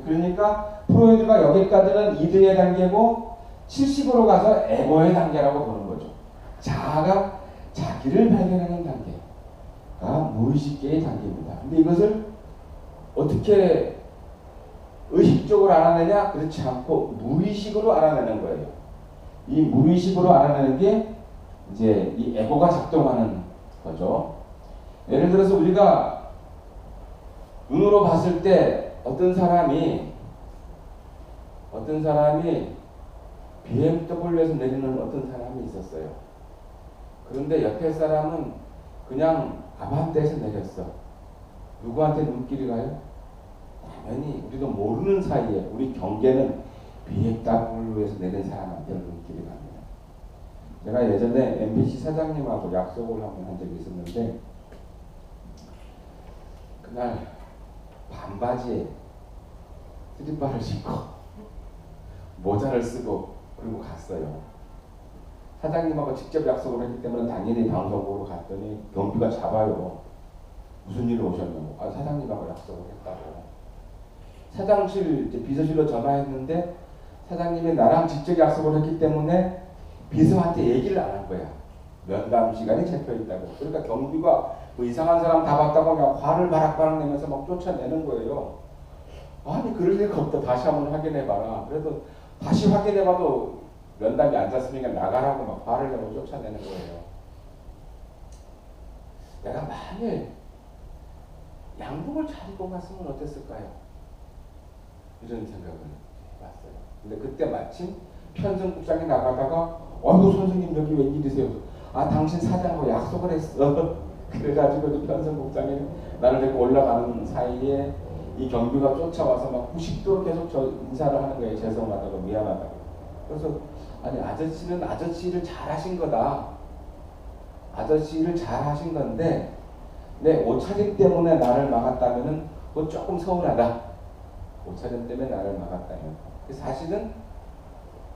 그러니까 프로이드가 여기까지는 이드의 단계고 70으로 가서 에고의 단계라고 보는 거죠. 자아가 자기를 발견하는 단계가 무의식계의 단계입니다. 근데 이것을 어떻게 의식적으로 알아내냐? 그렇지 않고 무의식으로 알아내는 거예요. 이 무의식으로 알아내는 게 이제 이 에고가 작동하는 거죠. 예를 들어서 우리가 눈으로 봤을 때 어떤 사람이 BMW에서 내리는 어떤 사람이 있었어요. 그런데 옆에 사람은 그냥 아반떼에서 내렸어. 누구한테 눈길이 가요? 당연히 우리도 모르는 사이에 우리 경계는 BMW에서 내린 사람한테 눈길이 갑니다. 제가 예전에 MBC 사장님하고 약속을 한번 한 적이 있었는데 그날 반바지에 슬리퍼를 신고 모자를 쓰고 그리고 갔어요. 사장님하고 직접 약속을 했기 때문에 당연히 방송국으로 갔더니 경비가 잡아요. 무슨 일로 오셨냐고. 아, 사장님하고 약속을 했다고. 사장실 이제 비서실로 전화했는데 사장님이 나랑 직접 약속을 했기 때문에 비서한테 얘기를 안 한 거야. 면담 시간이 잡혀 있다고. 그러니까 경비가 뭐 이상한 사람 다 봤다고 그냥 화를 바락바락 내면서 막 쫓아내는 거예요. 아니 그럴 리가 없다. 다시 한번 확인해봐라. 그래도 다시 확인해봐도 면담이 안 잤으니까 나가라고 막 화를 내고 쫓아내는 거예요. 내가 만일 양복을 잘 입고 갔으면 어땠을까요? 이런 생각을 해봤어요. 근데 그때 마침 편성국장이 나가다가 어이구 선생님 여기 웬일이세요? 아 당신 사장하고 약속을 했어. 그래가지고 편성국장이 나를 데리고 올라가는 사이에 이 경비가 쫓아와서 막 90도로 계속 저 인사를 하는 거예요. 죄송하다고 미안하다고. 그래서 아니 아저씨는 아저씨를 잘하신 거다. 아저씨를 잘하신 건데 내 옷차림 때문에 나를 막았다면은 그거 조금 서운하다. 옷차림 때문에 나를 막았다면. 사실은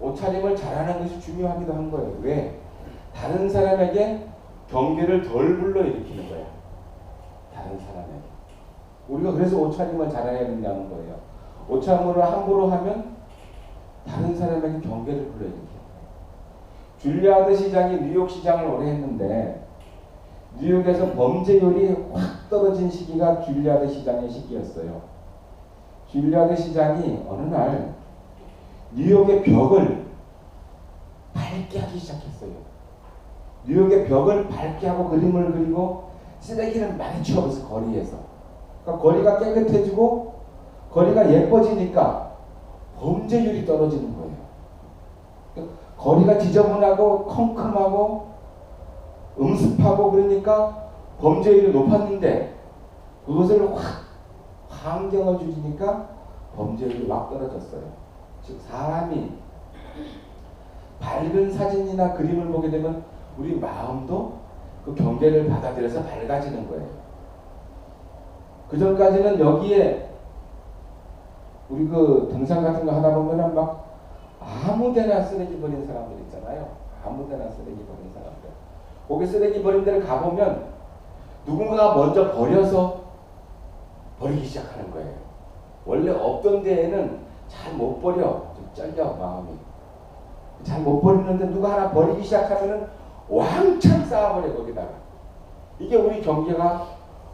옷차림을 잘하는 것이 중요하기도 한 거예요. 왜? 다른 사람에게 경계를 덜 불러일으키는 거야. 다른 사람에게. 우리가 그래서 옷차림을 잘해야 된다는 거예요. 옷차림을 함부로 하면 다른 사람에게 경계를 불러일으켜요. 줄리아드 시장이 뉴욕 시장을 오래 했는데 뉴욕에서 범죄율이 확 떨어진 시기가 줄리아드 시장의 시기였어요. 줄리아드 시장이 어느 날 뉴욕의 벽을 밝게 하기 시작했어요. 뉴욕의 벽을 밝게 하고 그림을 그리고 쓰레기를 많이 치워버렸어요. 거리에서. 그러니까 거리가 깨끗해지고 거리가 예뻐지니까 범죄율이 떨어지는 거예요. 그러니까 거리가 지저분하고 컴컴하고 음습하고 그러니까 범죄율이 높았는데 그것을 확 환경을 주니까 범죄율이 막 떨어졌어요. 즉 사람이 밝은 사진이나 그림을 보게 되면 우리 마음도 그 경계를 받아들여서 밝아지는 거예요. 그 전까지는 여기에 우리 그 등산 같은 거 하다 보면은 막 아무데나 쓰레기 버린 사람들 있잖아요. 아무데나 쓰레기 버린 사람들. 거기 쓰레기 버린 데를 가보면 누군가가 먼저 버려서 버리기 시작하는 거예요. 원래 없던 데에는 잘 못 버려. 좀 잘려 마음이. 잘 못 버리는데 누가 하나 버리기 시작하면은 왕창 쌓아버려 거기다가. 이게 우리 경계가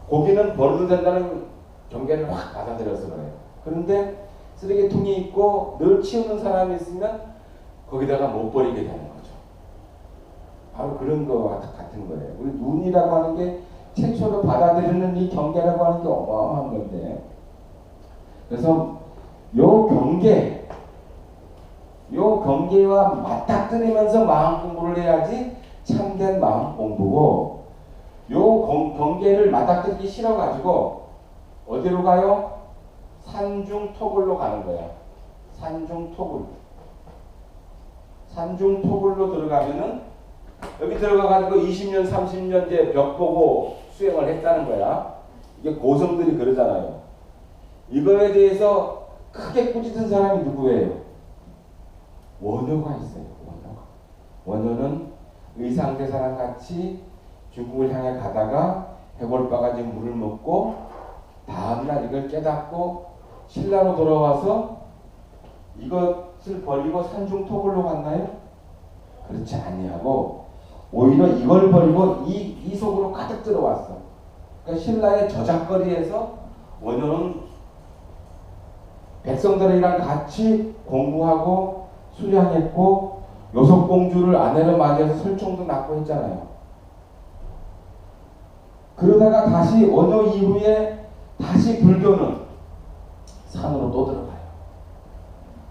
고기는 버려도 된다는 경계를 확 받아들여서 그래요. 그런데 쓰레기통이 있고 늘 치우는 사람이 있으면 거기다가 못 버리게 되는 거죠. 바로 그런 거와 같은 거예요. 우리 눈이라고 하는 게 최초로 받아들이는 이 경계라고 하는 게 어마어마한 건데, 그래서 요 경계와 맞닥뜨리면서 마음 공부를 해야지 참된 마음 공부고, 요 경계를 맞닥뜨리기 싫어가지고 어디로 가요? 산중토굴로 가는 거야. 산중토굴로 들어가면은 여기 들어가가지고 20년, 30년 이제 벽 보고 수행을 했다는 거야. 이게 고성들이 그러잖아요. 이거에 대해서 크게 꾸짖은 사람이 누구예요? 원효가 있어요. 원효는 의상대사랑 같이 중국을 향해 가다가 해골바가지 물을 먹고 다음날 이걸 깨닫고 신라로 돌아와서 이것을 버리고 산중토굴로 갔나요? 그렇지 아니하고 오히려 이걸 버리고 이 속으로 가득 들어왔어. 그러니까 신라의 저작거리에서 원효는 백성들이랑 같이 공부하고 수양했고 요속공주를 아내로 맞이해서 설총도 낳고 했잖아요. 그러다가 다시 원효 이후에 다시 불교는 산으로 또 들어가요.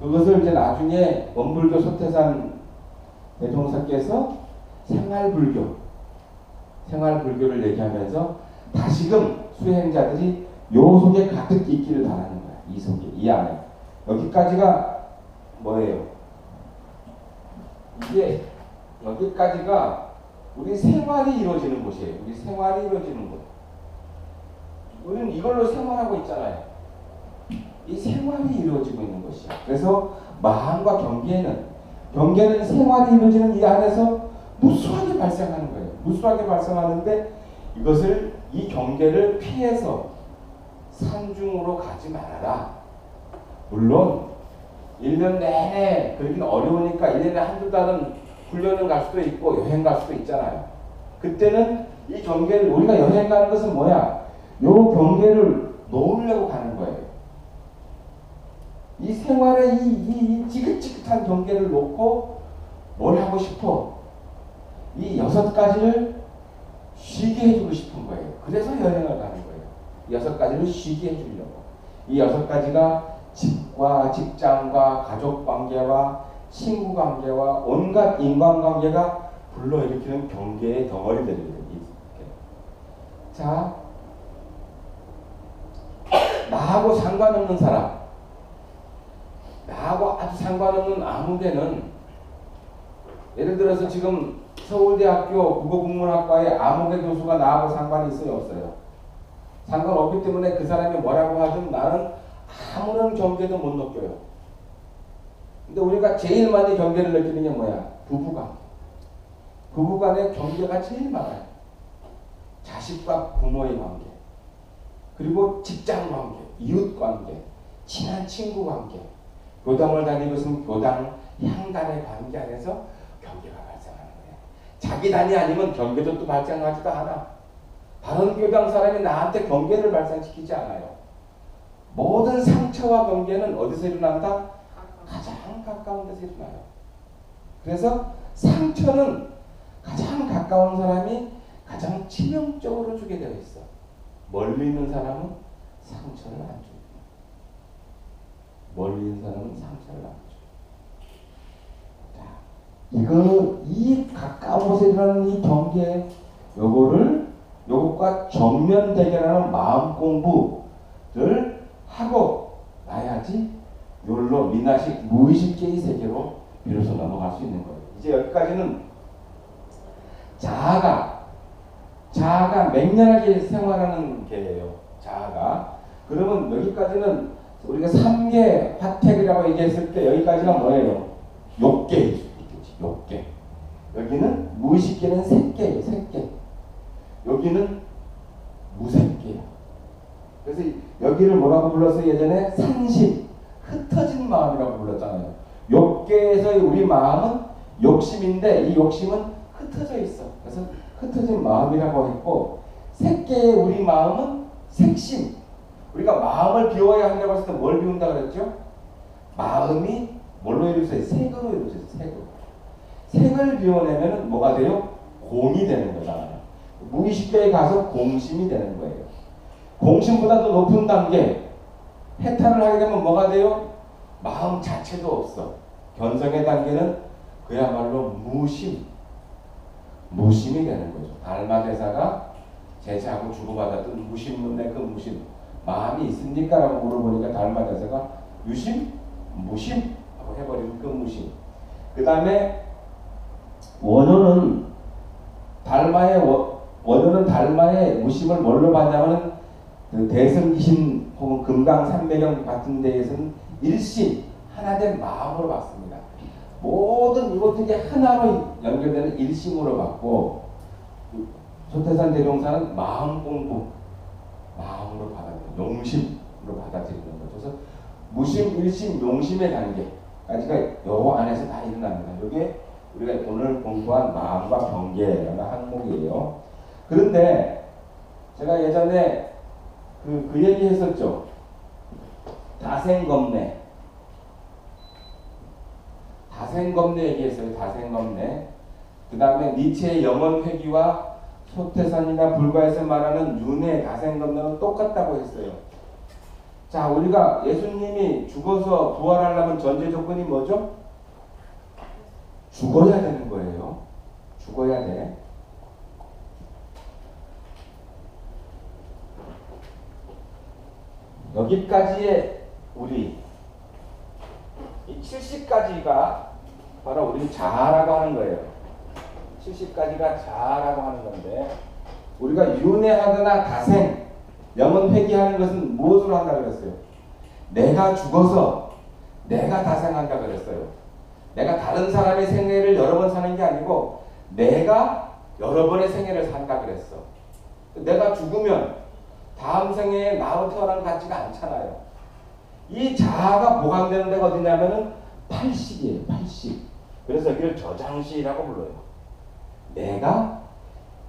그것을 이제 나중에 원불교 소태산 대종사께서 생활불교를 얘기하면서 다시금 수행자들이 요 속에 가득 있기를 바라는 거야. 이 속에, 이 안에. 여기까지가 뭐예요? 이게 여기까지가 우리 생활이 이루어지는 곳이에요. 우리 생활이 이루어지는 곳. 우리는 이걸로 생활하고 있잖아요. 이 생활이 이루어지고 있는 것이야. 그래서 마음과 경계는 생활이 이루어지는 이 안에서 무수하게 발생하는 거예요. 무수하게 발생하는데 이것을 이 경계를 피해서 산중으로 가지 말아라. 물론 1년 내내 그러긴 어려우니까 1년에 한두 달은 훈련을 갈 수도 있고 여행 갈 수도 있잖아요. 그때는 이 경계를 우리가 여행 가는 것은 뭐야? 요 경계를 놓으려고 가는 거예요. 이 생활의 이 지긋지긋한 경계를 놓고 뭘 하고 싶어? 이 6가지를 쉬게 해주고 싶은 거예요. 그래서 여행을 가는 거예요. 6가지를 쉬게 해주려고. 이 6가지가 집과 직장과 가족관계와 친구관계와 온갖 인간관계가 불러일으키는 경계의 덩어리들이에요. 자, 나하고 상관없는 사람, 나하고 아주 상관없는 아무개는, 예를 들어서 지금 서울대학교 국어국문학과의 아무개 교수가 나하고 상관이 있어요, 없어요? 상관없기 때문에 그 사람이 뭐라고 하든 나는 아무런 경계도 못 느껴요. 근데 우리가 제일 많이 경계를 느끼는 게 뭐야? 부부관계. 부부간의 경계가 제일 많아요. 자식과 부모의 관계, 그리고 직장관계, 이웃관계, 친한 친구관계, 교당을 다니고 있으면 교당, 향단의 관계 안에서 경계가 발생하는 거예요. 자기 단이 아니면 경계도 또 발생하지도 않아. 다른 교당 사람이 나한테 경계를 발생시키지 않아요. 모든 상처와 경계는 어디서 일어난다? 가장 가까운 데서 일어나요. 그래서 상처는 가장 가까운 사람이 가장 치명적으로 주게 되어 있어. 멀리 있는 사람은 상처를 안 줘. 멀리 있는 사람은 상처를 안 줘. 자, 이 가까운 곳에 일어나는 이 경계, 요것과 정면 대결하는 마음 공부를 하고 나야지 요로 미나식 무의식계의 세계로 비로소 넘어갈 수 있는 거예요. 이제 여기까지는 자아가 맹렬하게 생활하는 계예요. 자아가. 그러면 여기까지는 우리가 3계 화택이라고 얘기했을 때 여기까지가 뭐예요? 욕계. 욕계. 여기는 무의식계는 색계예요. 색계. 여기는 무색계예요. 그래서 여기를 뭐라고 불렀어요? 예전에 산심, 흩어진 마음이라고 불렀잖아요. 욕계에서의 우리 마음은 욕심인데 이 욕심은 흩어져 있어. 그래서 흩어진 마음이라고 했고, 색계의 우리 마음은 색심. 우리가 마음을 비워야 한다고 했을 때 뭘 비운다 그랬죠? 마음이 뭘로 이루어져 있어요? 색으로 이루어져 있어요. 색을 비워내면 뭐가 돼요? 공이 되는 거잖아요. 무의식계에 가서 공심이 되는 거예요. 공심보다 더 높은 단계, 해탈을 하게 되면 뭐가 돼요? 마음 자체도 없어. 견성의 단계는 그야말로 무심이 되는 거죠. 달마대사가 제자하고 주고받았던 무심문의 그 무심, 마음이 있습니까? 라고 물어보니까 달마대사가 유심? 무심? 하고 해버리는 그 무심. 그 다음에 원효는 달마의 무심을 뭘로 봤냐면 그 대승기신 혹은 금강산매경 같은 데에서는 일심, 하나된 마음으로 봤습니다. 모든 이것들이 하나로 연결되는 일심으로 봤고, 소태산 대종사는 마음 공부, 마음으로 받아들이는, 용심으로 받아들이는 거죠. 그래서 무심, 일심, 용심의 단계까지가 요 안에서 다 일어납니다. 이게 우리가 오늘 공부한 마음과 경계라는 항목이에요. 그런데 제가 예전에 그 얘기 했었죠. 다생겁내. 다생겁내 얘기했어요. 다생겁내. 그 다음에 니체의 영원회귀와 소태산이나 불가에서 말하는 윤회 다생겁내는 똑같다고 했어요. 자, 우리가 예수님이 죽어서 부활하려면 전제 조건이 뭐죠? 죽어야 되는 거예요. 죽어야 돼. 여기까지의 우리 이 70까지가 바로 우리 자아라고 하는 거예요. 70까지가 자아라고 하는 건데 우리가 윤회하거나 다생, 영원 회귀하는 것은 무엇으로 한다 그랬어요? 내가 죽어서 내가 다생한다 그랬어요. 내가 다른 사람의 생애를 여러 번 사는 게 아니고 내가 여러 번의 생애를 산다 그랬어. 내가 죽으면 다음 생애에 나로 태어난 것 같지가 않잖아요. 이 자아가 보관되는 데가 어디냐면은 80이에요. 80. 그래서 이걸 저장시라고 불러요. 내가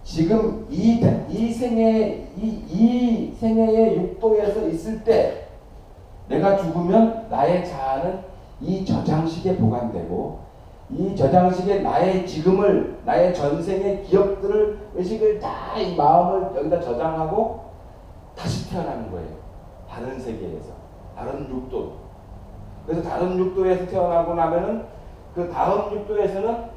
지금 이 생애 이 생애의 육도에서 있을 때 내가 죽으면 나의 자아는 이 저장식에 보관되고 이 저장식에 나의 지금을 나의 전생의 기억들을 의식을 다 이 마음을 여기다 저장하고 다시 태어나는 거예요. 다른 세계에서 다른 육도. 그래서 다른 육도에서 태어나고 나면은 그 다음 육도에서는